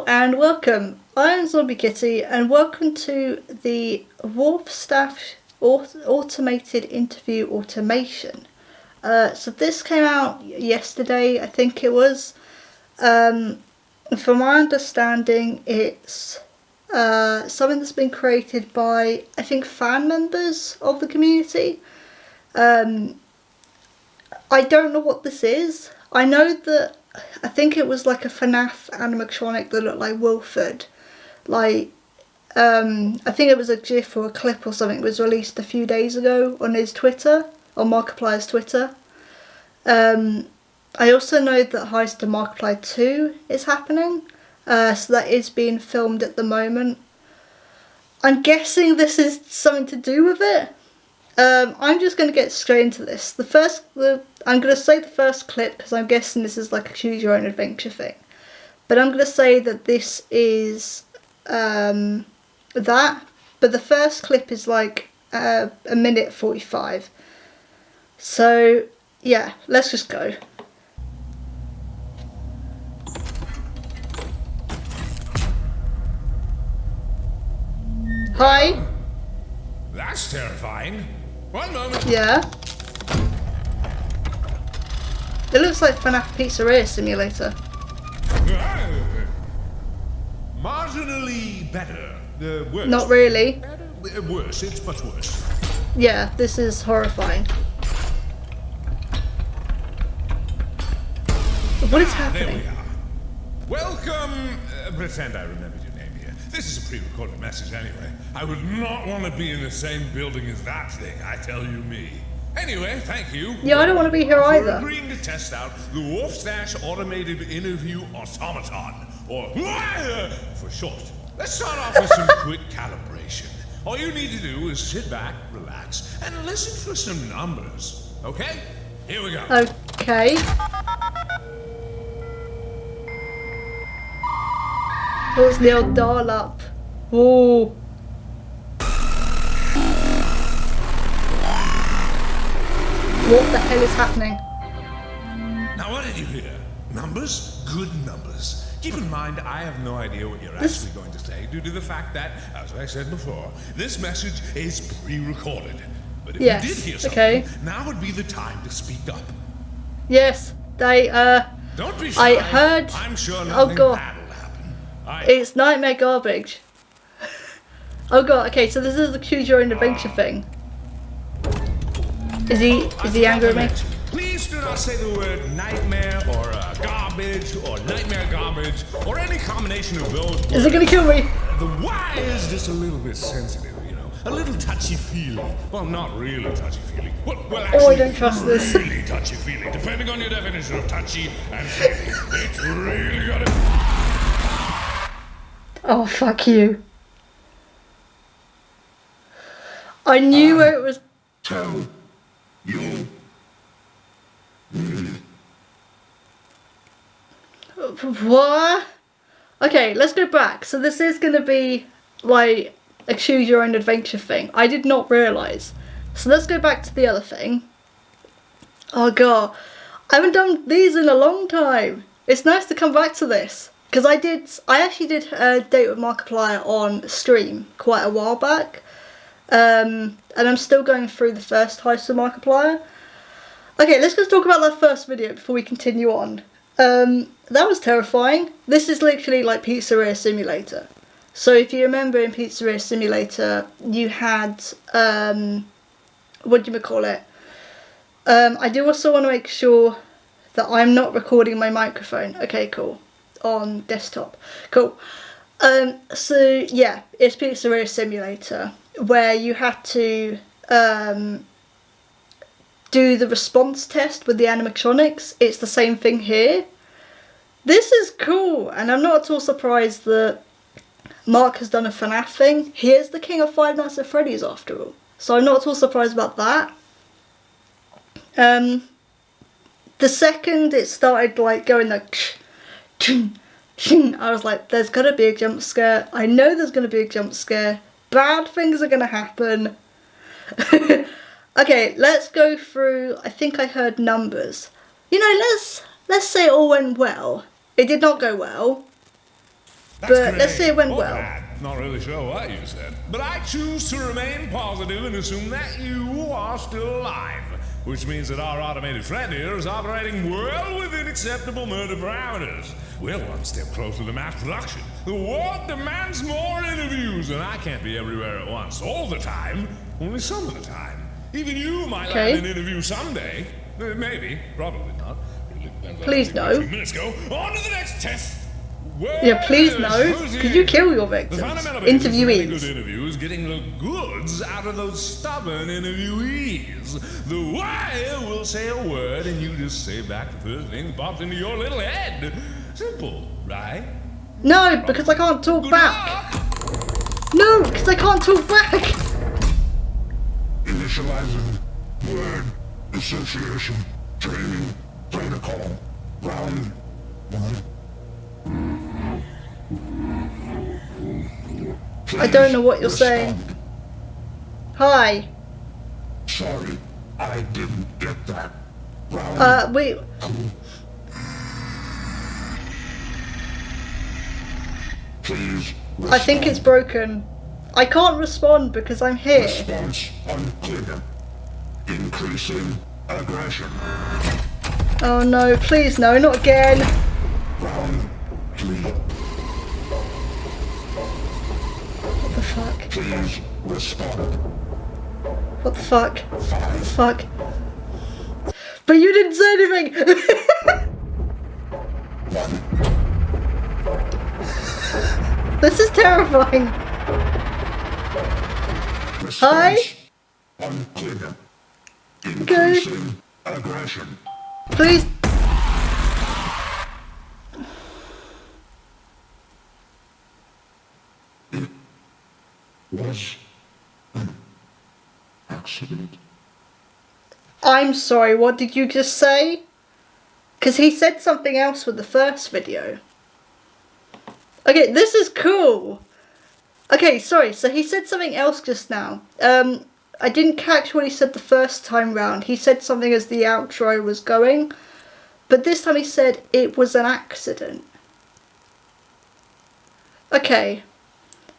Hello and welcome. I'm Zombie Kitty and welcome to the Warfstache automated interview automation. So this came out yesterday, I think it was. From my understanding, it's something that's been created by, I think, fan members of the community. I don't know what this is. I know that I think it was like a FNAF animatronic that looked like Wilford. I think it was a GIF or a clip or something. It was released a few days ago on his Twitter, on Markiplier's Twitter. I also know that Heist to Markiplier 2 is happening, so that is being filmed at the moment. I'm guessing this is something to do with it. I'm just going to get straight into this. I'm going to say the first clip because I'm guessing this is like a choose your own adventure thing. But I'm going to say that this is that. But the first clip is like a minute 45. So yeah, let's just go. Hi. That's terrifying. One moment. Yeah. It looks like FNAF Pizzeria Simulator. Marginally better. Worse. Not really. Worse. It's much worse. Yeah, this is horrifying. What is happening? There we are. Welcome. Pretend I remembered your name here. This is a pre-recorded message anyway. I would not want to be in the same building as that thing, I tell you me. Anyway, thank you. Yeah, I don't want to be here either. For agreeing to test out the Warfstache automated interview Automaton, or for short. Let's start off with some quick calibration. All you need to do is sit back, relax, and listen for some numbers. Okay? Here we go. Okay. What's the old dial up? Ooh. What the hell is happening? Now what did you hear? Numbers? Good numbers. Keep in mind, I have no idea what you're actually going to say due to the fact that, as I said before, this message is pre-recorded. But if you did hear something, now would be the time to speak up. Yes, Don't be shy. I heard. I'm sure nothing bad will happen. It's nightmare garbage. Oh god. Okay, so this is the choose your own adventure thing. Is he angry at me? Please do not say the word nightmare or garbage or nightmare garbage or any combination of those words. Is it gonna kill me? The Y is just a little bit sensitive, you know. A little touchy-feely. Well, not really touchy-feely. Well, actually, I don't trust this. Really touchy-feely. Depending on your definition of touchy and feely. It's really gotta... Oh, fuck you. I knew where it was... Tell you. What? Okay, let's go back. So this is going to be like a choose your own adventure thing. I did not realise. So let's go back to the other thing. Oh god. I haven't done these in a long time. It's nice to come back to this. Because I actually did a date with Markiplier on stream quite a while back. And I'm still going through the first heist with Markiplier. Okay, let's just talk about that first video before we continue on. That was terrifying. This is literally like Pizzeria Simulator. So if you remember in Pizzeria Simulator, you had, what do you call it? I do also want to make sure that I'm not recording my microphone. Okay, cool. On desktop. Cool. So yeah, it's Pizzeria Simulator, where you had to do the response test with the animatronics. It's the same thing here. This is cool, and I'm not at all surprised that Mark has done a FNAF thing. He is the king of Five Nights at Freddy's after all, so I'm not at all surprised about that. The second it started like going like I was like, there's gonna be a jump scare. I know there's gonna be a jump scare. Bad things are gonna happen. Okay, let's go through. I think I heard numbers. You know, let's say it all went well. It did not go well. but let's say it went Or well. bad. Not really sure what you said. But I choose to remain positive and assume that you are still alive. Which means that our automated friend here is operating well within acceptable murder parameters. We're one step closer to mass production. The world demands more interviews, and I can't be everywhere at once all the time. Only some of the time. Even you might land an interview someday. Maybe. Probably not. Please no. Minutes ago. On to the next test. Yeah, please no. Could you kill your victims? Interviewees. Good interviews, getting the goods out of those stubborn interviewees. The wire will say a word, and you just say back the first thing that pops into your little head. Simple, right? No, because I can't talk back. No, because I can't talk back. Initializing word association training protocol round 1. I don't know what you're saying. Hi. Sorry, I didn't get that. Round Wait. Please I think it's broken. I can't respond because I'm here. response unclear. Increasing aggression. Oh no, please no, not again. Round 3. What the fuck? Please respond. What the fuck? 5. Fuck. But you didn't say anything! 1. This is terrifying. Hi? Response unclear. Increasing aggression. Please. Was an accident. I'm sorry, what did you just say? Because he said something else with the first video. Okay, this is cool. Okay, sorry, so he said something else just now. I didn't catch what he said the first time round. He said something as the outro was going. But this time he said it was an accident. Okay.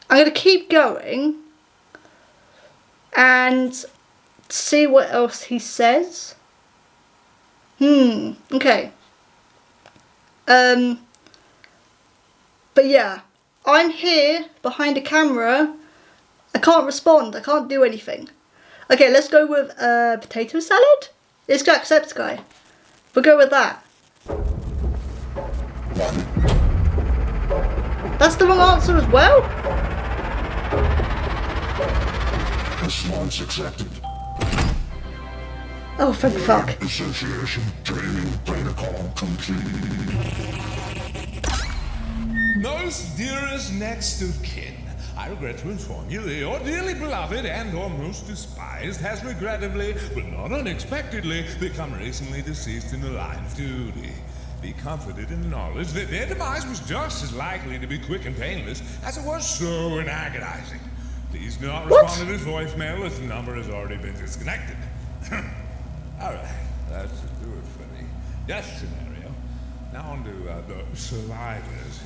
I'm going to keep going. And see what else he says. Okay. But yeah. I'm here behind a camera. I can't respond. I can't do anything. Okay, let's go with potato salad. It's Jacksepticeye. We'll go with that. That's the wrong answer as well? Response accepted. Oh, thank fuck. Association training protocol complete. Most dearest next of kin, I regret to inform you that your dearly beloved and or most despised has regrettably, but not unexpectedly, become recently deceased in the line of duty. Be comforted in the knowledge that their demise was just as likely to be quick and painless as it was slow and agonizing. Please do not respond to this voicemail as the number has already been disconnected. Alright, that's to do it for the death scenario. Now on to the survivors.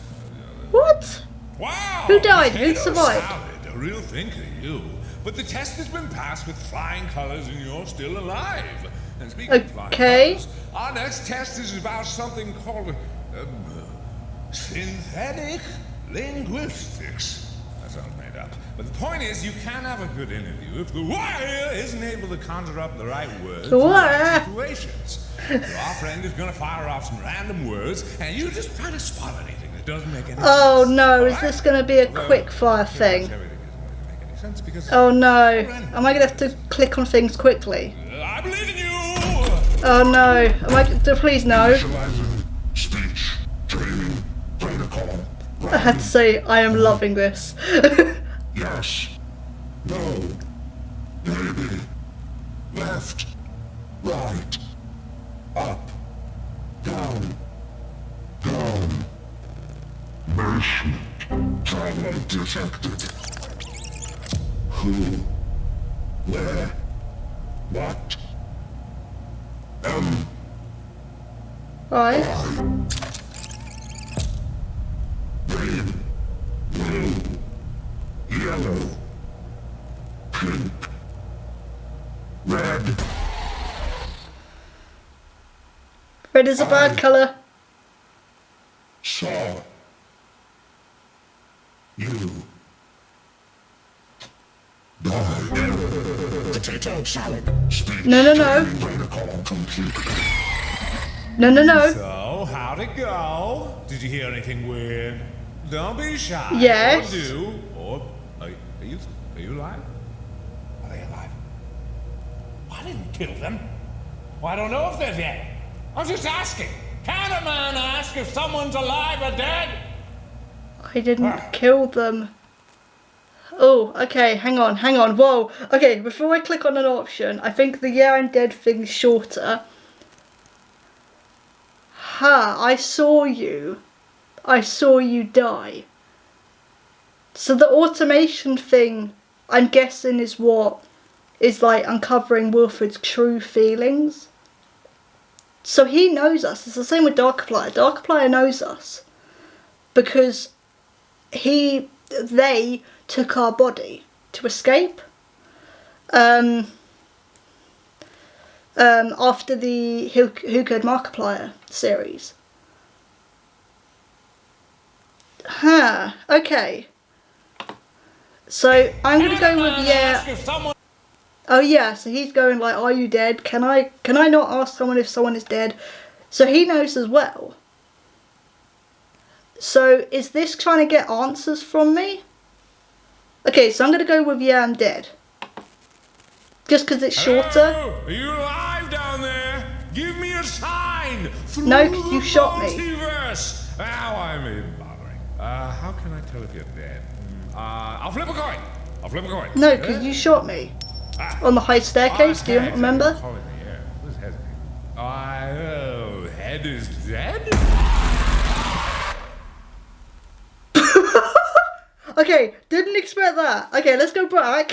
What? Wow! Who died? Who Potato survived? Salad, a real thinker, you. But the test has been passed with flying colors and you're still alive. And speaking of flying colors, our next test is about something called synthetic linguistics. That sounds made up. But the point is, you can have a good interview if the wire isn't able to conjure up the right words in the right situations. So our friend is going to fire off some random words, and you just try to spot anything that doesn't make any sense. Oh no, is this going to be a quick fire thing? Oh no, am I going to have to click on things quickly? I believe in you! Oh no, am I, please no. Initializing speech training protocol. I had to say, I am loving this. Yes. No. Maybe. Left. Right. Up. Down. Down. Basement. Trauma detected. Who? Where? What? Right. Brain. yellow, pink, red. Red is a bad colour. Saw you die. Potato salad. Speech No. protocol complete. No. So, how'd it go? Did you hear anything weird? Don't be shy. Yes. Or do. Or are you alive? Are they alive? I didn't kill them. Well, I don't know if they're dead. I'm just asking. Can a man ask if someone's alive or dead? I didn't kill them. Oh, okay, hang on, whoa. Okay, before I click on an option, I think the yeah, I'm dead thing's shorter. I saw you die. So the automation thing, I'm guessing, is what is like uncovering Wilfred's true feelings. So he knows us. It's the same with Darkiplier. Darkiplier knows us because they took our body to escape. After the Who Could Markiplier series. Okay. So I'm gonna go with yeah. Oh yeah, so he's going like, are you dead? Can I not ask someone if someone is dead? So he knows as well. So is this trying to get answers from me? Okay, so I'm going to go with yeah, I'm dead. Just because it's shorter. Hello? Are you alive down there? Give me a sign. No, because you shot me. Multiverse. Now I'm bothering. How can I tell if you're dead? I'll flip a coin. No, because you shot me. On the high staircase, do you remember? Head is dead? Okay, didn't expect that. Okay, let's go back.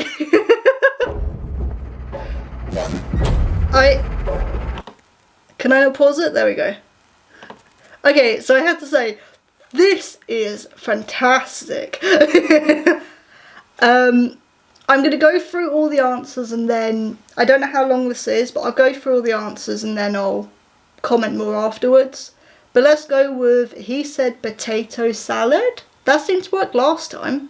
Can I not pause it? There we go. Okay, so I have to say, this is fantastic. I'm going to go through all the answers and then, I don't know how long this is, but I'll go through all the answers and then I'll comment more afterwards. But let's go with, he said potato salad. That seemed to work last time.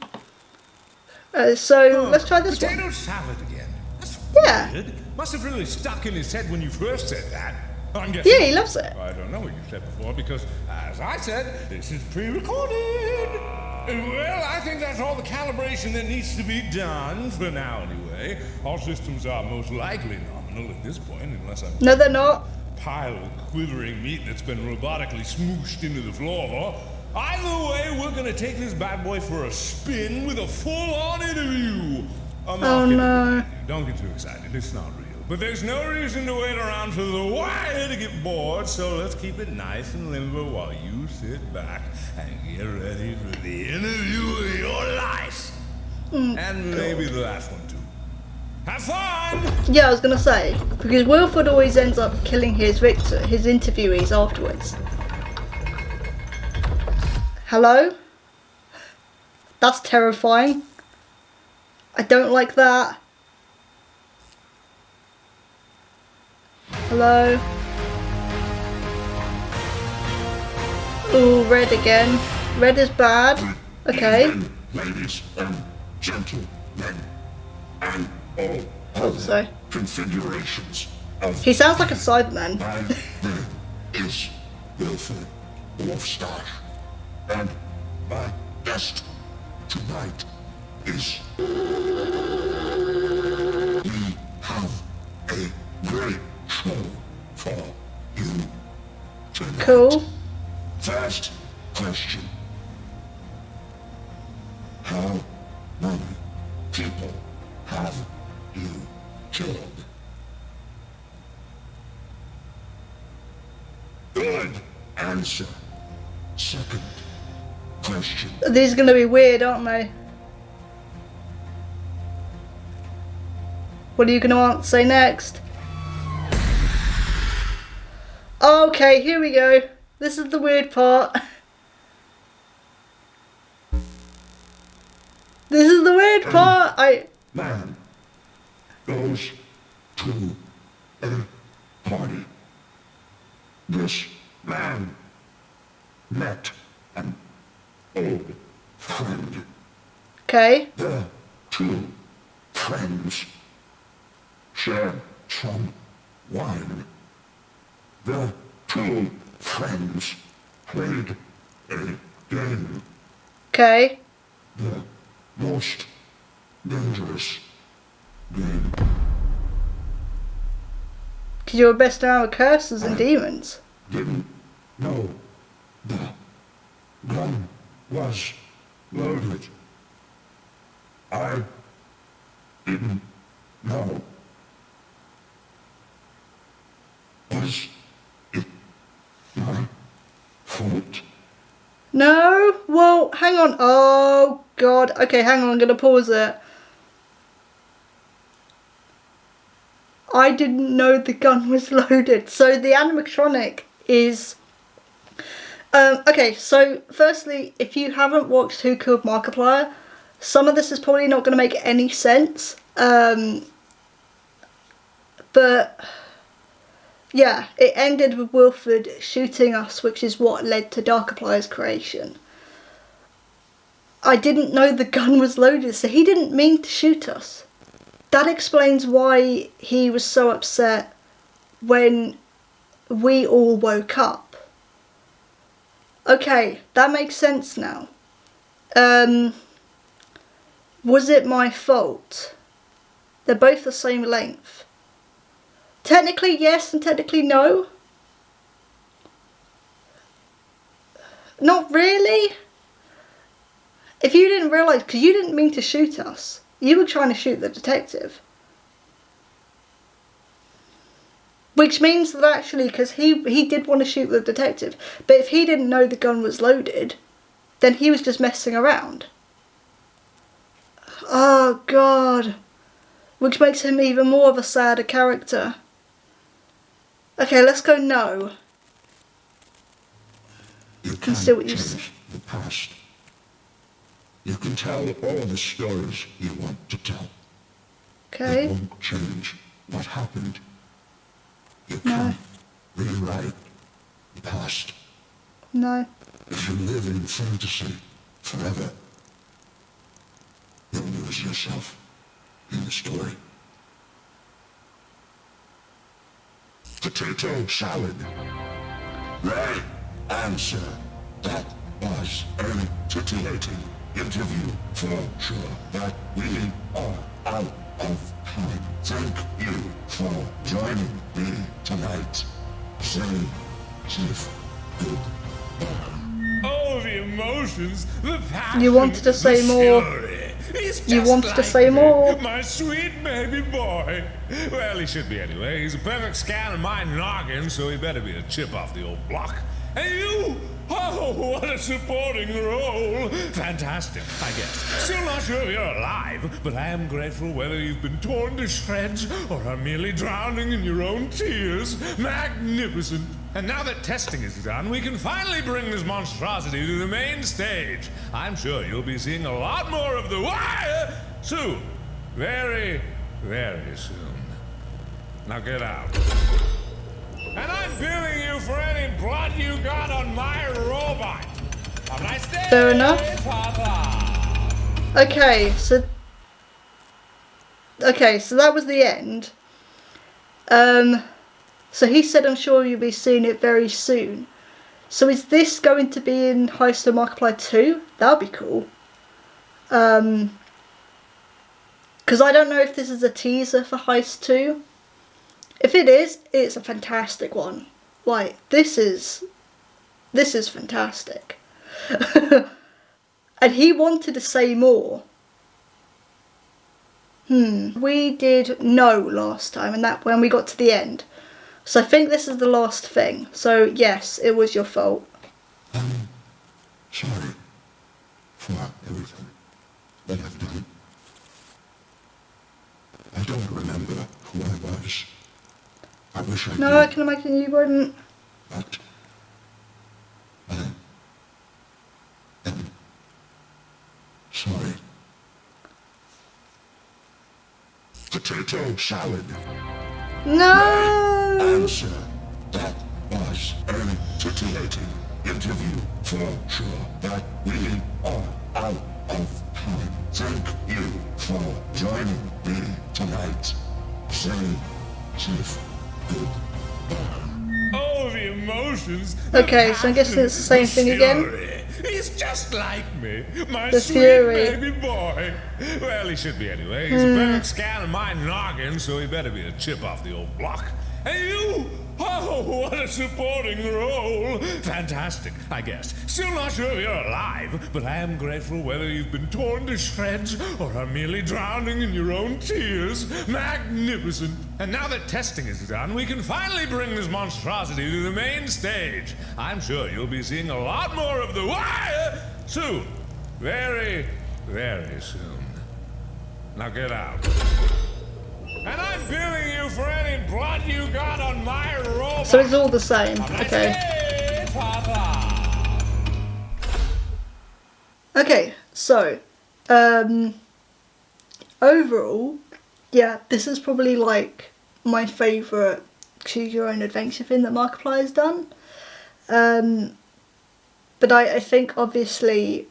So let's try this one. Potato salad again? That's weird. Must have really stuck in his head when you first said that. I'm guessing. Yeah, he loves it. I don't know what you said before because, as I said, this is pre-recorded. Well, I think that's all the calibration that needs to be done, for now anyway. All systems are most likely nominal at this point, unless I'm... No, they're not. ...pile of quivering meat that's been robotically smooshed into the floor. Either way, we're gonna take this bad boy for a spin with a full-on interview. Oh no. Don't get too excited, it's not real. But there's no reason to wait around for the wire to get bored, so let's keep it nice and limber while you sit back and get ready for the interview of your life. And maybe the last one too. Have fun! Yeah, I was gonna say, because Wilfred always ends up killing his interviewees afterwards. Hello? That's terrifying. I don't like that. Hello? Ooh, red again. Red is bad. Okay. Ladies and gentlemen, and all other configurations of... He sounds like a Cyberman. My name is Wilfred Warfstache, and my guest tonight is... We have a great show for you tonight. Cool. First question. How many people have you killed? Good answer. Second question. These are going to be weird, aren't they? What are you going to say next? Okay, here we go. This is the weird part. This is the weird good part. Man goes to a party. This man met an old friend. Okay. The two friends shared some wine. The two friends played a game. Okay. The most dangerous game. Because you're best around with curses and demons. Didn't know the gun was loaded. I didn't know. Was it my fault? No? Well, hang on. Oh, God. Okay, hang on. I'm going to pause it. I didn't know the gun was loaded. So the animatronic is... okay, so firstly, if you haven't watched Who Killed Markiplier, some of this is probably not going to make any sense. But... yeah, it ended with Wilfred shooting us, which is what led to Darkiplier's creation. I didn't know the gun was loaded, so he didn't mean to shoot us. That explains why he was so upset when we all woke up. Okay, that makes sense now. Was it my fault? They're both the same length. Technically yes and technically no. Not really. If you didn't realise, because you didn't mean to shoot us. You were trying to shoot the detective. Which means that actually, because he did want to shoot the detective. But if he didn't know the gun was loaded, then he was just messing around. Oh God. Which makes him even more of a sadder character. Okay, let's go no. You Can see what you change the past. You can tell all the stories you want to tell. Okay. It won't change what happened. You can't rewrite the past. No. If you live in fantasy forever, you'll lose yourself in the story. Potato salad. Right answer. That was a titillating interview for sure, but we are out of time. Thank you for joining me tonight. Stay safe. Goodbye. Oh, the emotions, the passion, You wanted to say the more. fury. He's You just wanted to like say me, more. My sweet baby boy. Well, he should be anyway. He's a perfect scan of my noggin, so he better be a chip off the old block. And you? Oh, what a supporting role. Fantastic, I guess. Still not sure if you're alive, but I am grateful whether you've been torn to shreds or are merely drowning in your own tears. Magnificent. And now that testing is done, we can finally bring this monstrosity to the main stage. I'm sure you'll be seeing a lot more of The Wire soon. Very, very soon. Now get out. And I'm billing you for any blood you got on my robot. Have a nice day, Fair enough. Papa. Okay, so that was the end. So he said, I'm sure you'll be seeing it very soon. So is this going to be in Heist of Markiplier 2? That would be cool. Because I don't know if this is a teaser for Heist 2. If it is, it's a fantastic one. Like, this is fantastic. And he wanted to say more. We did no last time, and that when we got to the end. So I think this is the last thing. So yes, it was your fault. I'm sorry for everything that I've done. I don't remember who I was. I wish I No, did. I can imagine you wouldn't. But I am sorry. potato salad. No! Answer. That was a titillating interview for sure, but we are out of time. Thank you for joining me tonight. Say Chief goodbye. Oh, the emotions. The Okay, so I'm guessing it's the same passion, thing the again. fury. He's just like me, my The sweet fury. baby boy. Well, he should be anyway. He's a perfect scan of my noggin, so he better be a chip off the old block. And you? Oh, what a supporting role. Fantastic, I guess. Still not sure if you're alive, but I am grateful whether you've been torn to shreds or are merely drowning in your own tears. Magnificent. And now that testing is done, we can finally bring this monstrosity to the main stage. I'm sure you'll be seeing a lot more of The Wire soon. Very, very soon. Now get out. And I'm billing you for any blood you got on my robot. So it's all the same. Okay. Okay, so overall, yeah, this is probably like my favourite choose your own adventure thing that Markiplier's done. But I think obviously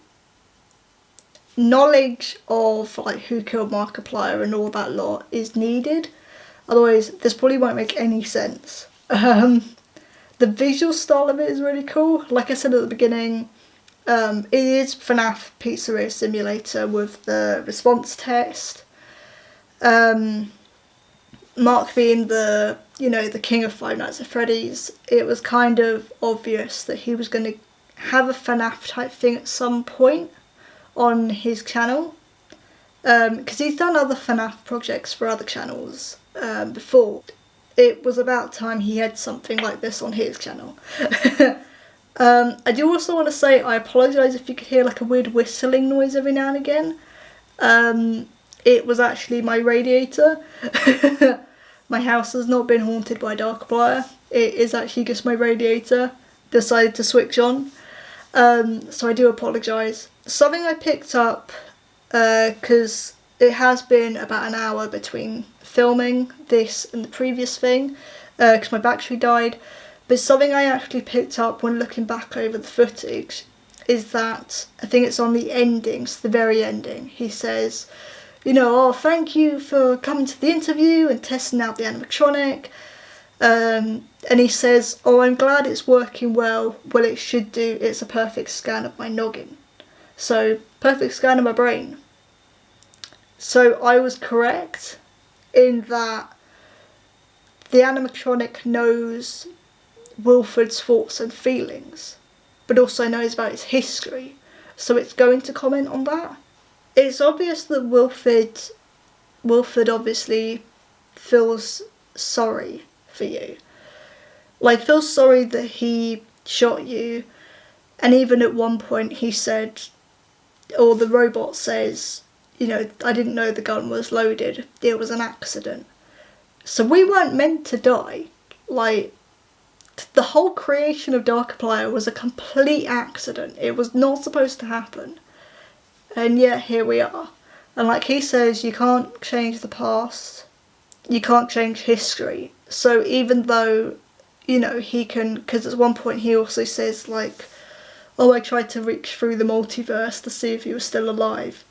knowledge of like who killed Markiplier and all that lot is needed. Otherwise, this probably won't make any sense. The visual style of it is really cool. Like I said at the beginning, it is FNAF Pizzeria Simulator with the response test. Mark being the king of Five Nights at Freddy's, it was kind of obvious that he was going to have a FNAF type thing at some point on his channel, because he's done other FNAF projects for other channels before. It was about time he had something like this on his channel. I do also want to say I apologise if you could hear like a weird whistling noise every now and again. It was actually my radiator. My house has not been haunted by Darkiplier. It is actually just my radiator decided to switch on. So I do apologise. Something I picked up, because it has been about an hour between filming this and the previous thing, because my battery died, but something I actually picked up when looking back over the footage is that, I think it's on the endings, the very ending, he says, oh, thank you for coming to the interview and testing out the animatronic. And he says, oh, I'm glad it's working well. Well, it should do. It's a perfect scan of my noggin. So, perfect scan of my brain. So, I was correct in that the animatronic knows Wilfred's thoughts and feelings, but also knows about his history. So, it's going to comment on that. It's obvious that Wilfred obviously feels sorry for you. Like, feels sorry that he shot you, and even at one point he said, or the robot says, I didn't know the gun was loaded, it was an accident. So we weren't meant to die. Like, the whole creation of Darkiplier was a complete accident. It was not supposed to happen. And yet here we are. And like he says, you can't change the past, you can't change history. So even though, he can, because at one point he also says like, oh, I tried to reach through the multiverse to see if he was still alive.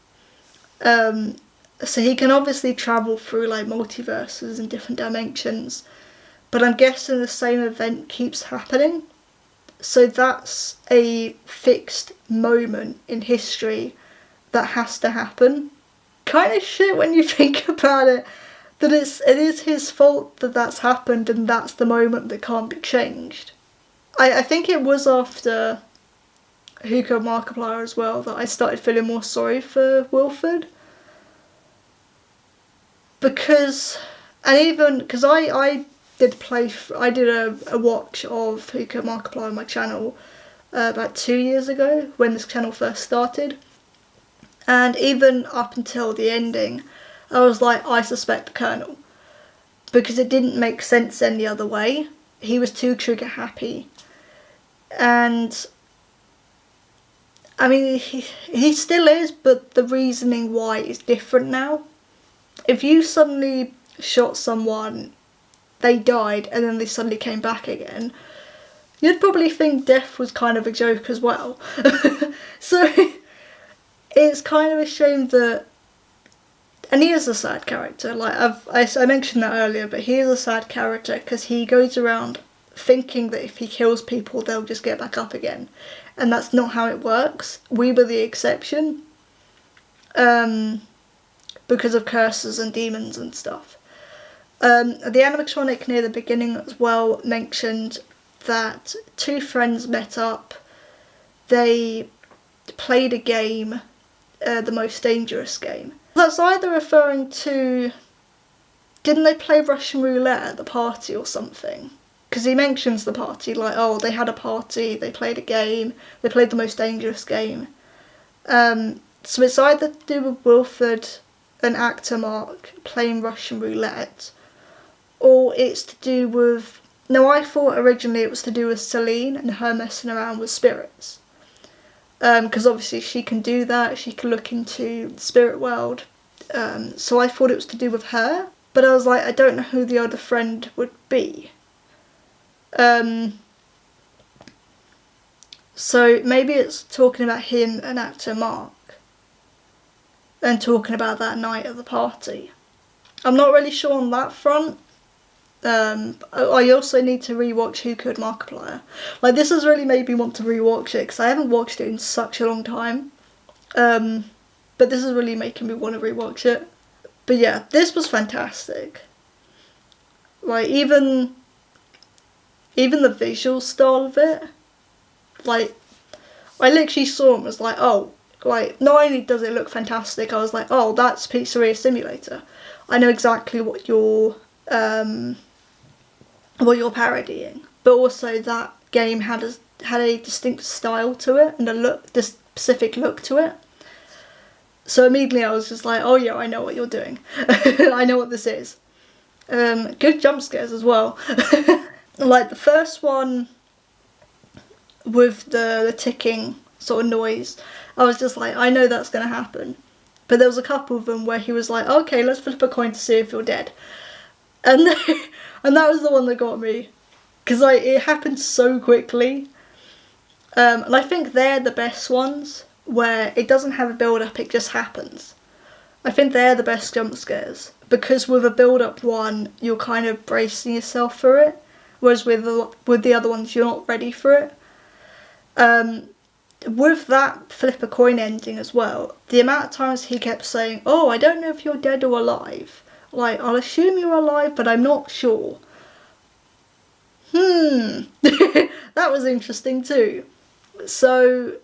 So he can obviously travel through like multiverses and different dimensions, but I'm guessing the same event keeps happening. So that's a fixed moment in history that has to happen. Kind of shit when you think about it, that it is his fault that that's happened and that's the moment that can't be changed. I think it was after Who Killed Markiplier as well that I started feeling more sorry for Wilfred. Because I did a watch of Who Killed Markiplier on my channel about 2 years ago when this channel first started. And even up until the ending, I was like, I suspect the Colonel. Because it didn't make sense any other way. He was too trigger happy. And, I mean, he still is, but the reasoning why is different now. if you suddenly shot someone, they died, and then they suddenly came back again, you'd probably think death was kind of a joke as well. So it's kind of a shame that, and he is a sad character, like I mentioned that earlier, but he is a sad character because he goes around thinking that if he kills people they'll just get back up again, and that's not how it works. We were the exception, because of curses and demons and stuff. The animatronic near the beginning as well mentioned that two friends met up, they played a game, the most dangerous game. That's either referring to, didn't they play Russian roulette at the party or something? Because he mentions the party, like, oh, they had a party, they played a game, they played the most dangerous game. So it's either to do with Wilfred and actor Mark playing Russian roulette, or it's to do with, no, I thought originally it was to do with Celine and her messing around with spirits. Because obviously she can do that, she can look into the spirit world. So I thought it was to do with her, but I was like, I don't know who the other friend would be. So maybe it's talking about him and actor Mark, and talking about that night at the party. I'm not really sure on that front. I also need to rewatch Who Killed Markiplier. Like, this has really made me want to rewatch it because I haven't watched it in such a long time. But this is really making me want to rewatch it. But yeah, this was fantastic. Like, even the visual style of it. Like, I literally saw it and was like, oh, like, not only does it look fantastic, I was like, oh, that's Pizzeria Simulator. I know exactly what you're parodying. But also that game had a distinct style to it and the specific look to it. So immediately I was just like, oh yeah, I know what you're doing. I know what this is. Good jump scares as well. Like the first one with the ticking sort of noise, I was just like, I know that's going to happen. But there was a couple of them where he was like, okay, let's flip a coin to see if you're dead. And and that was the one that got me. Because it happened so quickly. And I think they're the best ones, where it doesn't have a build-up, it just happens. I think they're the best jump scares. Because with a build-up one, you're kind of bracing yourself for it. Whereas with the other ones, you're not ready for it. With that flip a coin ending as well, the amount of times he kept saying, oh, I don't know if you're dead or alive. Like, I'll assume you're alive, but I'm not sure. That was interesting too. So,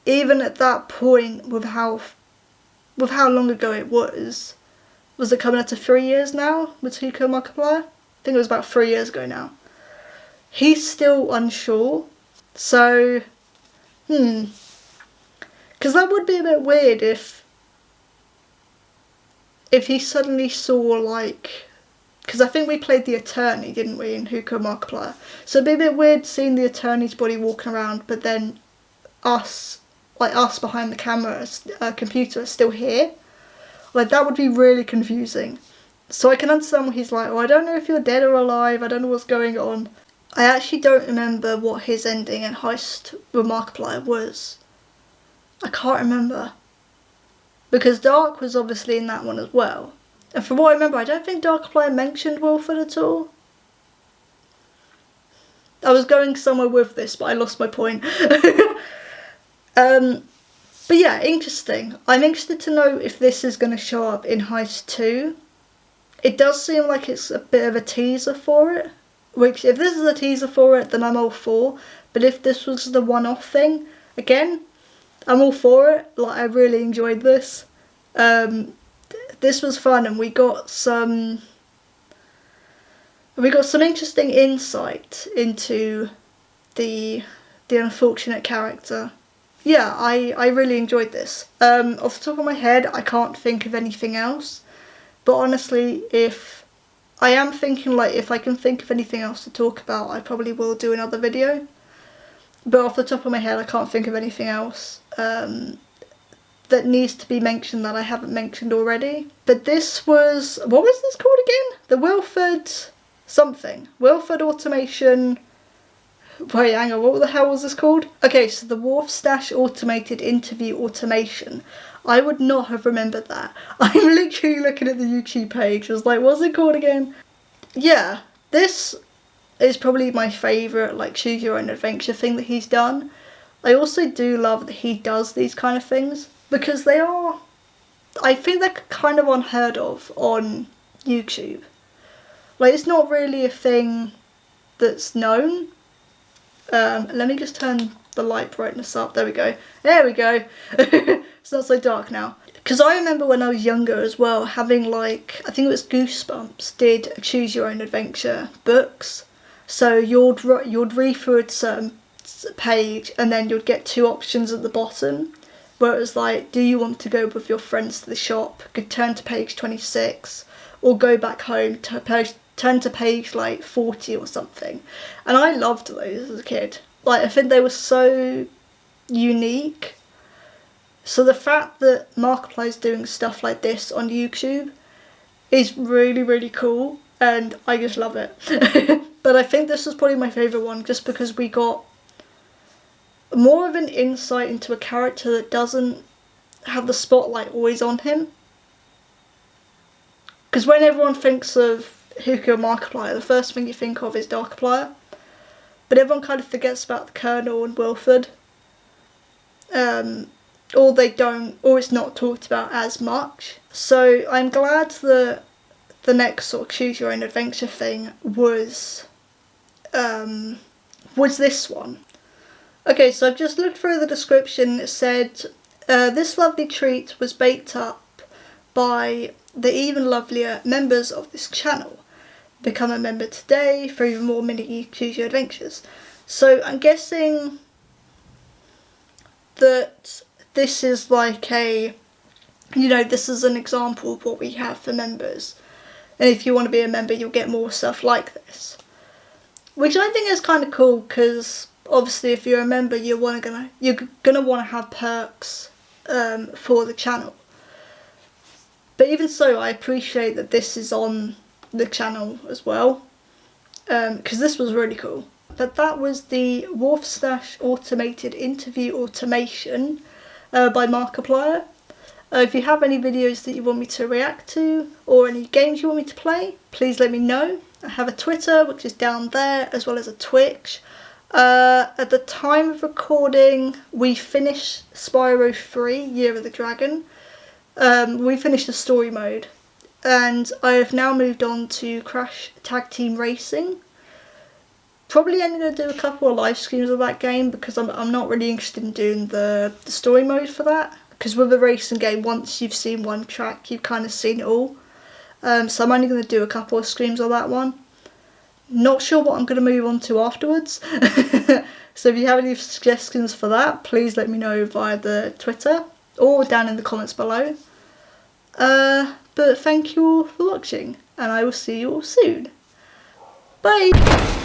even at that point, with how long ago it was it coming up to 3 years now with Who Killed Markiplier? I think it was about 3 years ago now. He's still unsure. So, because that would be a bit weird if he suddenly saw, like, because I think we played the attorney, didn't we, in Who Killed Markiplier? So it'd be a bit weird seeing the attorney's body walking around, but then us behind the camera, computer, is still here. Like, that would be really confusing. So I can understand what he's like, oh, I don't know if you're dead or alive, I don't know what's going on. I actually don't remember what his ending in Heist with Markiplier was. I can't remember. Because Dark was obviously in that one as well. And from what I remember, I don't think Darkiplier mentioned Wilfred at all. I was going somewhere with this, but I lost my point. But yeah, interesting. I'm interested to know if this is going to show up in Heist 2. It does seem like it's a bit of a teaser for it. Which, if this is a teaser for it, then I'm all for. But if this was the one-off thing, again, I'm all for it. Like, I really enjoyed this. This was fun, and we got some interesting insight into the unfortunate character. Yeah, I really enjoyed this. Off the top of my head, I can't think of anything else. But honestly, if I am thinking, like, if I can think of anything else to talk about, I probably will do another video. But off the top of my head, I can't think of anything else. that needs to be mentioned that I haven't mentioned already. But this was, what was this called again? The Wilford something. Wilford Automation. Wait, hang on, what the hell was this called? Okay, so the Warfstache Automated Interview Automation. I would not have remembered that. I'm literally looking at the YouTube page. I was like, what's it called again? Yeah, this is probably my favourite, like, choose your own adventure thing that he's done. I also do love that he does these kind of things, because they are, I think they're kind of unheard of on YouTube. Like, it's not really a thing that's known. Let me just turn the light brightness up. There we go. There we go. It's not so dark now. Because I remember when I was younger as well, having, like, I think it was Goosebumps did choose your own adventure books. So you'd read through a certain page and then you'd get two options at the bottom. Where it was like, do you want to go with your friends to the shop? Could turn to page 26, or go back home to turn to page like 40 or something. And I loved those as a kid. Like, I think they were so unique. So the fact that Markiplier's doing stuff like this on YouTube is really, really cool, and I just love it. But I think this was probably my favourite one, just because we got more of an insight into a character that doesn't have the spotlight always on him. Because when everyone thinks of who killed Markiplier, the first thing you think of is Darkiplier. But everyone kind of forgets about the Colonel and Wilford. Or they don't, or it's not talked about as much. So I'm glad that the next sort of choose your own adventure thing was this one. Okay, so I've just looked through the description. It said, this lovely treat was baked up by the even lovelier members of this channel. Become a member today for even more mini choose your adventures. So I'm guessing that this is like a, you know, this is an example of what we have for members. And if you want to be a member, you'll get more stuff like this. Which I think is kind of cool, because obviously if you're a member, you're gonna want to have perks for the channel. But even so, I appreciate that this is on the channel as well, because this was really cool. But that was the Warfstache Automated Interview Automation by Markiplier. If you have any videos that you want me to react to, or any games you want me to play, please let me know. I have a Twitter, which is down there, as well as a Twitch. At the time of recording, we finished Spyro 3, Year of the Dragon. We finished the story mode, and I have now moved on to Crash Tag Team Racing. Probably only going to do a couple of live streams of that game, because I'm not really interested in doing the story mode for that. Because with a racing game, once you've seen one track, you've kind of seen it all. So I'm only going to do a couple of streams of that one. Not sure what I'm going to move on to afterwards. So if you have any suggestions for that, please let me know via the Twitter or down in the comments below. But thank you all for watching, and I will see you all soon. Bye!